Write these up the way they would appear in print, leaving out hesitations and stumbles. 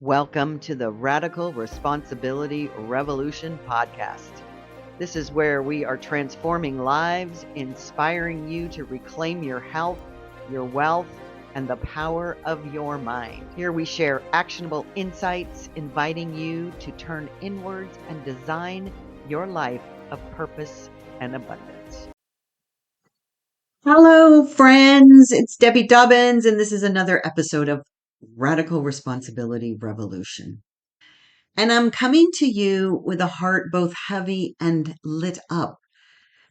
Welcome to the Radical Responsibility Revolution podcast. This is where we are transforming lives, inspiring you to reclaim your health, your wealth, and the power of your mind. Here we share actionable insights, inviting you to turn inwards and design your life of purpose and abundance. Hello, friends. It's Debbie Dobbins, and this is another episode of Radical Responsibility Revolution. And I'm coming to you with a heart both heavy and lit up.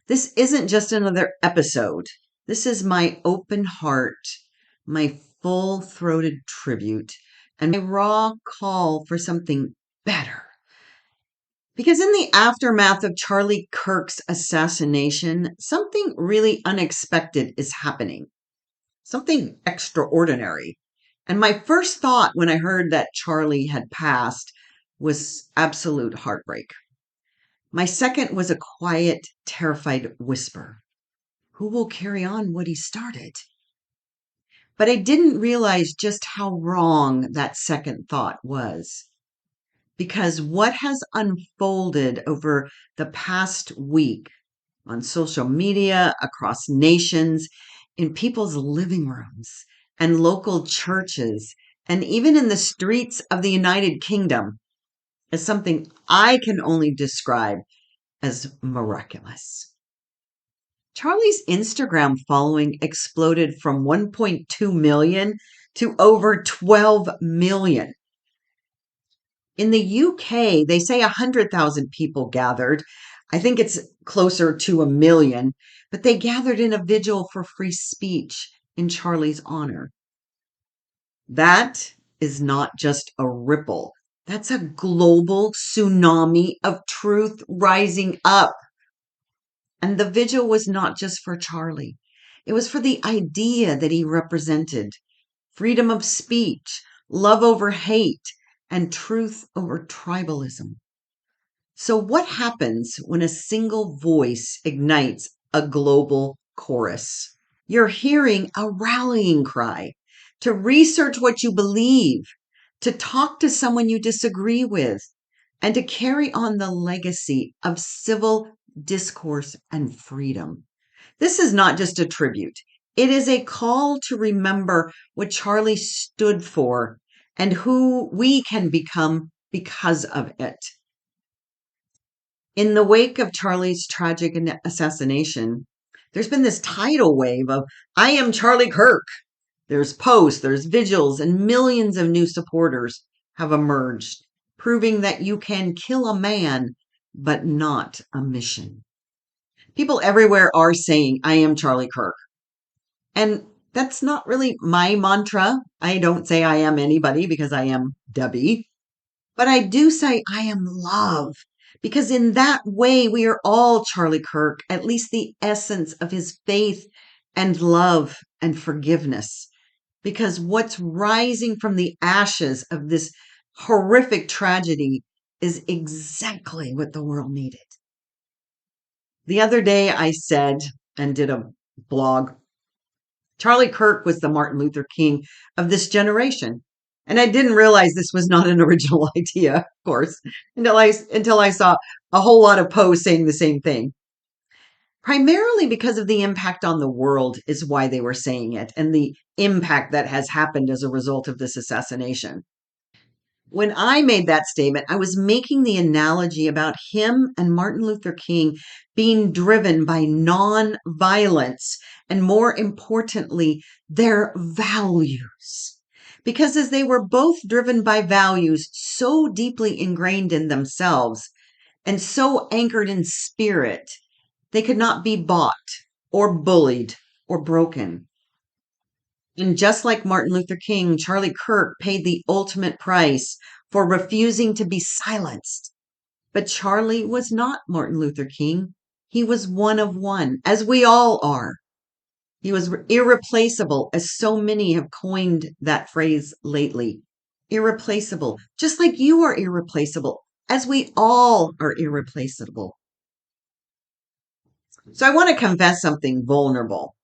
This isn't just another episode. This is my open heart, my full-throated tribute, and my raw call for something better. Because in the aftermath of Charlie Kirk's assassination, something really unexpected is happening. Something extraordinary. And my first thought when I heard that Charlie had passed was absolute heartbreak. My second was a quiet, terrified whisper. Who will carry on what he started? But I didn't realize just how wrong that second thought was. Because what has unfolded over the past week on social media, across nations, in people's living rooms and local churches, and even in the streets of the United Kingdom, is something I can only describe as miraculous. Charlie's Instagram following exploded from 1.2 million to over 12 million. In the UK, they say 100,000 people gathered. I think it's closer to 1 million, but they gathered in a vigil for free speech in Charlie's honor. That is not just a ripple. That's a global tsunami of truth rising up. And the vigil was not just for Charlie. It was for the idea that he represented. Freedom of speech, love over hate, and truth over tribalism. So what happens when a single voice ignites a global chorus? You're hearing a rallying cry to research what you believe, to talk to someone you disagree with, and to carry on the legacy of civil discourse and freedom. This is not just a tribute. It is a call to remember what Charlie stood for and who we can become because of it. In the wake of Charlie's tragic assassination, there's been this tidal wave of I Am Charlie Kirk. There's posts, there's vigils, and millions of new supporters have emerged, proving that you can kill a man, but not a mission. People everywhere are saying, I am Charlie Kirk. And that's not really my mantra. I don't say I am anybody because I am Debbie. But I do say I am love. Because in that way, we are all Charlie Kirk, at least the essence of his faith and love and forgiveness. Because what's rising from the ashes of this horrific tragedy is exactly what the world needed. The other day I said and did a blog, Charlie Kirk was the Martin Luther King of this generation. And I didn't realize this was not an original idea, of course, until I saw a whole lot of posts saying the same thing. Primarily because of the impact on the world is why they were saying it, and the impact that has happened as a result of this assassination. When I made that statement, I was making the analogy about him and Martin Luther King being driven by non-violence and, more importantly, their values. Because as they were both driven by values so deeply ingrained in themselves and so anchored in spirit, they could not be bought or bullied or broken. And just like Martin Luther King, Charlie Kirk paid the ultimate price for refusing to be silenced. But Charlie was not Martin Luther King. He was one of one, as we all are. He was irreplaceable, as so many have coined that phrase lately. Irreplaceable, just like you are irreplaceable, as we all are irreplaceable. So I want to confess something vulnerable.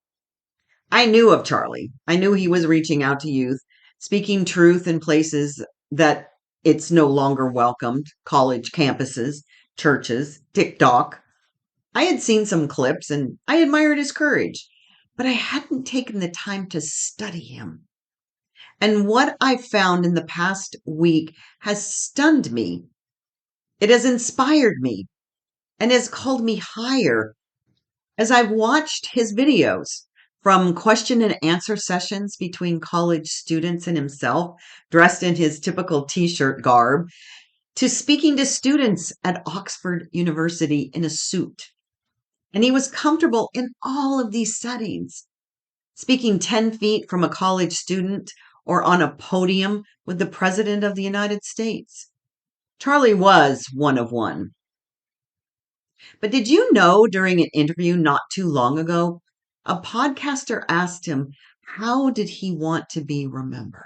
I knew of Charlie. I knew he was reaching out to youth, speaking truth in places that it's no longer welcomed, college campuses, churches, TikTok. I had seen some clips and I admired his courage, but I hadn't taken the time to study him. And what I found in the past week has stunned me. It has inspired me and has called me higher as I've watched his videos, from question and answer sessions between college students and himself, dressed in his typical t-shirt garb, to speaking to students at Oxford University in a suit. And he was comfortable in all of these settings, speaking 10 feet from a college student or on a podium with the President of the United States. Charlie was one of one. But did you know, during an interview not too long ago, a podcaster asked him, how did he want to be remembered?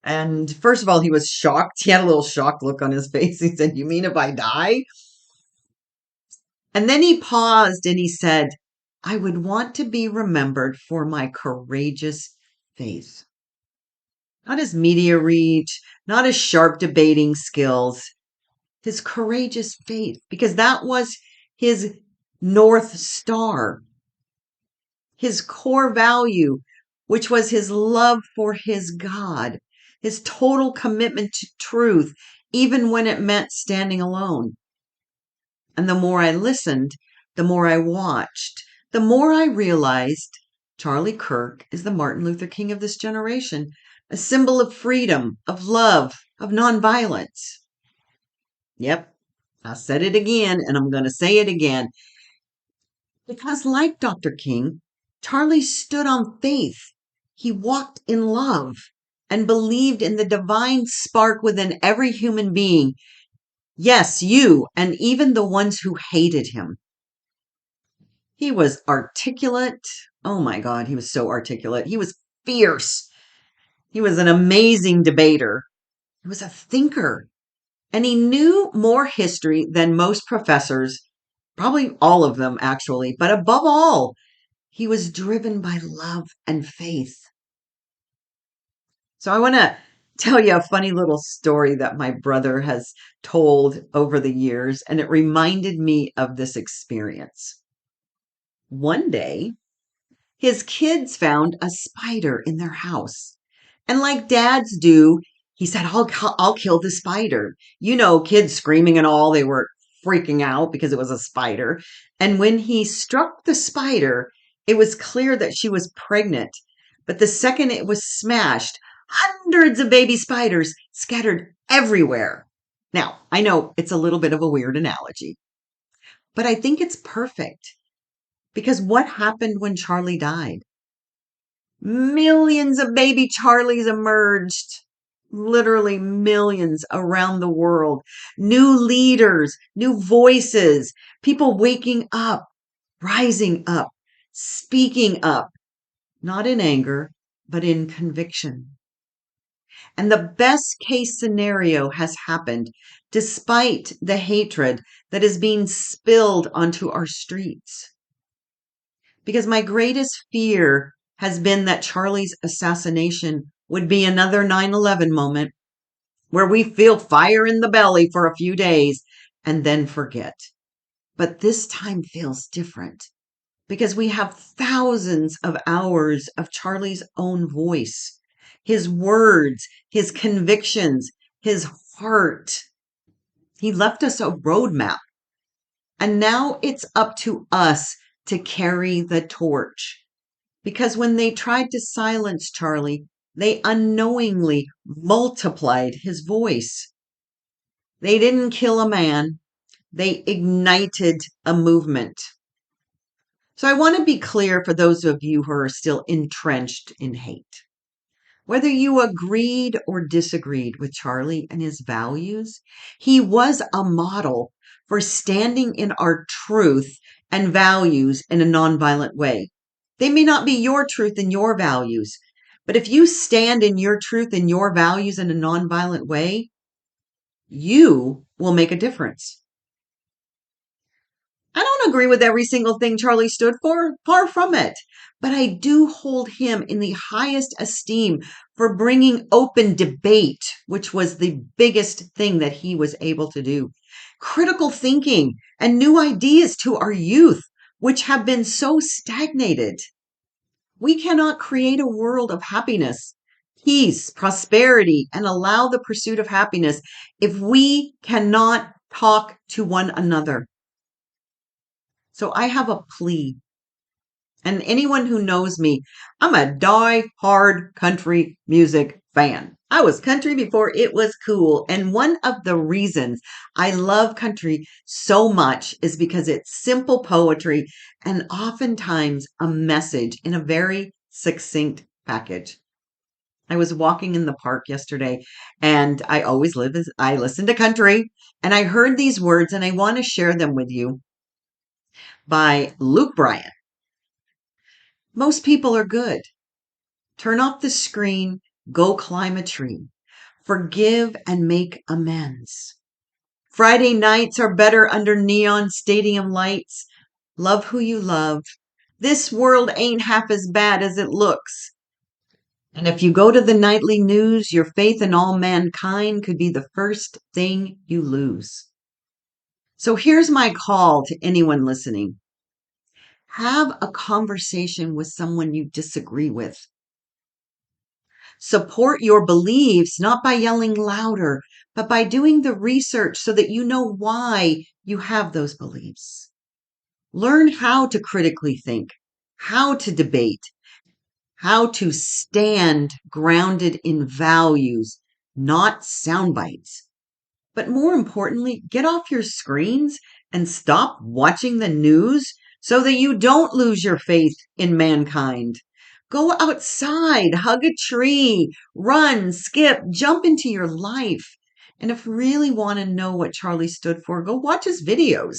And first of all, he was shocked. He had a little shocked look on his face. He said, you mean if I die? And then he paused and he said, I would want to be remembered for my courageous faith. Not his media reach, not his sharp debating skills, his courageous faith, because that was his North Star, his core value, which was his love for his God, his total commitment to truth, even when it meant standing alone. And the more I listened, the more I watched, the more I realized Charlie Kirk is the Martin Luther King of this generation, a symbol of freedom, of love, of nonviolence. Yep, I said it again, and I'm going to say it again. Because, like Dr. King, Charlie stood on faith. He walked in love and believed in the divine spark within every human being. Yes, you, and even the ones who hated him. He was articulate. Oh my God, he was so articulate. He was fierce. He was an amazing debater. He was a thinker. And he knew more history than most professors, probably all of them actually. But above all, he was driven by love and faith. So I want to tell you a funny little story that my brother has told over the years, and it reminded me of this experience. One day, his kids found a spider in their house. And like dads do, he said, I'll kill the spider. You know, kids screaming and all, they were freaking out because it was a spider. And when he struck the spider, it was clear that she was pregnant. But the second it was smashed, hundreds of baby spiders scattered everywhere. Now, I know it's a little bit of a weird analogy, but I think it's perfect. Because what happened when Charlie died? Millions of baby Charlies emerged, literally millions around the world. New leaders, new voices, people waking up, rising up, speaking up, not in anger, but in conviction. And the best case scenario has happened despite the hatred that is being spilled onto our streets. Because my greatest fear has been that Charlie's assassination would be another 9/11 moment where we feel fire in the belly for a few days and then forget. But this time feels different because we have thousands of hours of Charlie's own voice, his words, his convictions, his heart. He left us a roadmap. And now it's up to us to carry the torch. Because when they tried to silence Charlie, they unknowingly multiplied his voice. They didn't kill a man, they ignited a movement. So I want to be clear for those of you who are still entrenched in hate. Whether you agreed or disagreed with Charlie and his values, he was a model for standing in our truth and values in a nonviolent way. They may not be your truth and your values, but if you stand in your truth and your values in a nonviolent way, you will make a difference. I don't agree with every single thing Charlie stood for, far from it. But I do hold him in the highest esteem for bringing open debate, which was the biggest thing that he was able to do. Critical thinking and new ideas to our youth, which have been so stagnated. We cannot create a world of happiness, peace, prosperity, and allow the pursuit of happiness if we cannot talk to one another. So I have a plea. And anyone who knows me, I'm a die-hard country music fan. I was country before it was cool. And one of the reasons I love country so much is because it's simple poetry and oftentimes a message in a very succinct package. I was walking in the park yesterday and I listen to country and I heard these words and I want to share them with you by Luke Bryan. Most people are good. Turn off the screen, go climb a tree. Forgive and make amends. Friday nights are better under neon stadium lights. Love who you love. This world ain't half as bad as it looks. And if you go to the nightly news, your faith in all mankind could be the first thing you lose. So here's my call to anyone listening. Have a conversation with someone you disagree with. Support your beliefs not by yelling louder, but by doing the research so that you know why you have those beliefs. Learn how to critically think, how to debate, how to stand grounded in values, not sound bites. But more importantly, get off your screens and stop watching the news so that you don't lose your faith in mankind. Go outside, hug a tree, run, skip, jump into your life. And if you really want to know what Charlie stood for, go watch his videos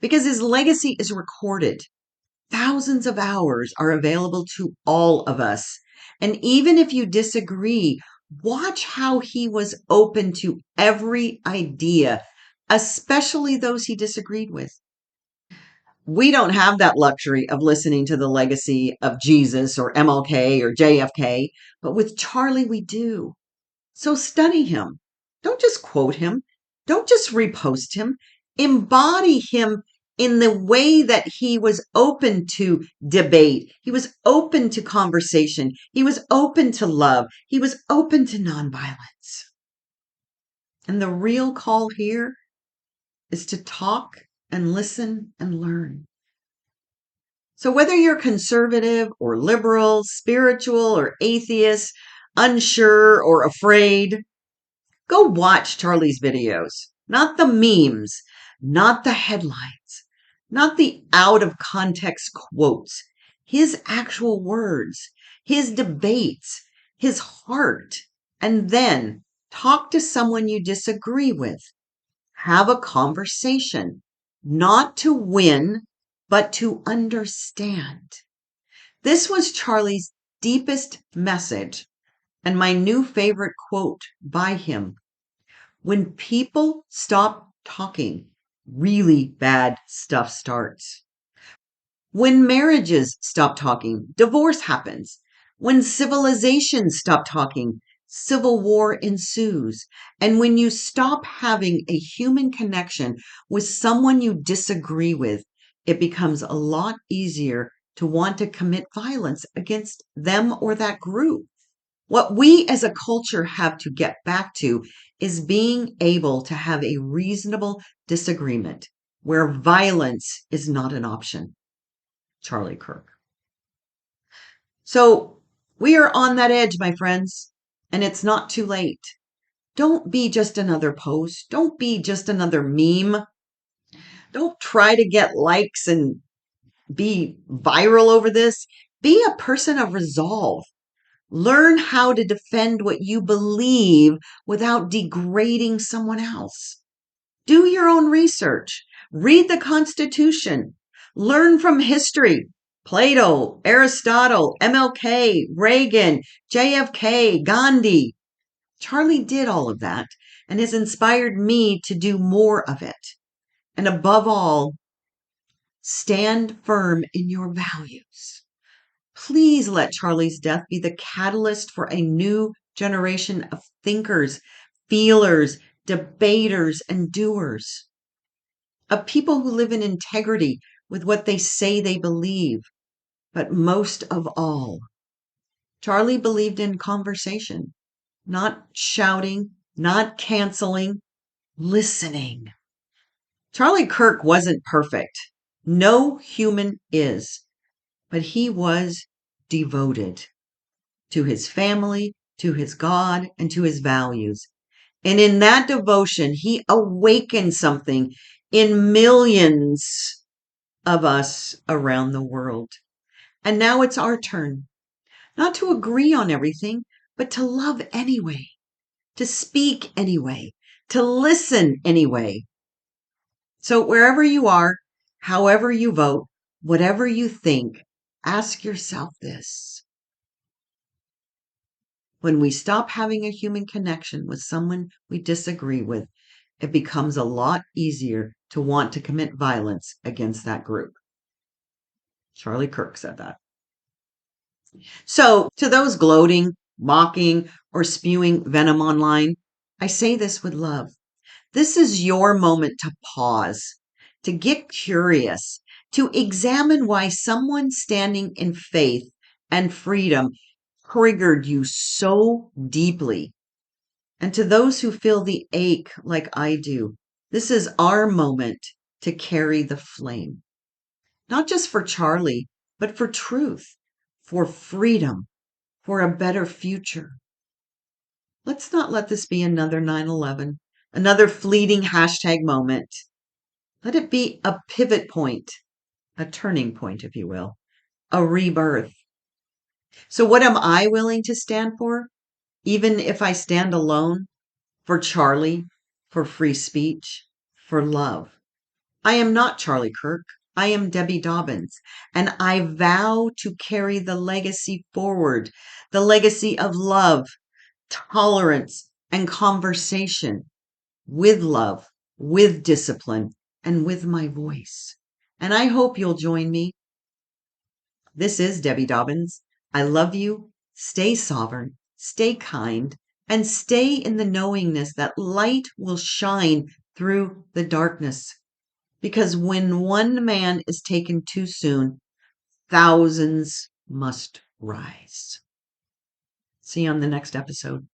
because his legacy is recorded. Thousands of hours are available to all of us. And even if you disagree, watch how he was open to every idea, especially those he disagreed with. We don't have that luxury of listening to the legacy of Jesus or MLK or JFK, but with Charlie, we do. So study him. Don't just quote him. Don't just repost him. Embody him in the way that he was open to debate. He was open to conversation. He was open to love. He was open to nonviolence. And the real call here is to talk and listen and learn. So whether you're conservative or liberal, spiritual or atheist, unsure or afraid, go watch Charlie's videos, not the memes, not the headlines, not the out of context quotes, his actual words, his debates, his heart, and then talk to someone you disagree with. Have a conversation, not to win, but to understand. This was Charlie's deepest message and my new favorite quote by him. When people stop talking, really bad stuff starts. When marriages stop talking, divorce happens. When civilizations stop talking, civil war ensues. And when you stop having a human connection with someone you disagree with, it becomes a lot easier to want to commit violence against them or that group. What we as a culture have to get back to is being able to have a reasonable disagreement where violence is not an option. Charlie Kirk. So we are on that edge, my friends, and it's not too late. Don't be just another post. Don't be just another meme. Don't try to get likes and be viral over this. Be a person of resolve. Learn how to defend what you believe without degrading someone else. Do your own research. Read the Constitution. Learn from history. Plato, Aristotle, MLK, Reagan, JFK, Gandhi. Charlie did all of that and has inspired me to do more of it. And above all, stand firm in your values. Please let Charlie's death be the catalyst for a new generation of thinkers, feelers, debaters, and doers. Of people who live in integrity with what they say they believe. But most of all, Charlie believed in conversation, not shouting, not canceling, listening. Charlie Kirk wasn't perfect. No human is, but he was devoted to his family, to his God, and to his values. And in that devotion, he awakened something in millions of us around the world. And now it's our turn, not to agree on everything, but to love anyway, to speak anyway, to listen anyway. So wherever you are, however you vote, whatever you think, ask yourself this. When we stop having a human connection with someone we disagree with, it becomes a lot easier to want to commit violence against that group. Charlie Kirk said that. So, to those gloating, mocking, or spewing venom online, I say this with love. This is your moment to pause, to get curious, to examine why someone standing in faith and freedom triggered you so deeply. And to those who feel the ache like I do, this is our moment to carry the flame. Not just for Charlie, but for truth, for freedom, for a better future. Let's not let this be another 9/11, another fleeting hashtag moment. Let it be a pivot point, a turning point, if you will, a rebirth. So, what am I willing to stand for, even if I stand alone? For Charlie, for free speech, for love. I am not Charlie Kirk. I am Debbie Dobbins, and I vow to carry the legacy forward, the legacy of love, tolerance, and conversation with love, with discipline, and with my voice. And I hope you'll join me. This is Debbie Dobbins. I love you. Stay sovereign, stay kind, and stay in the knowingness that light will shine through the darkness. Because when one man is taken too soon, thousands must rise. See you on the next episode.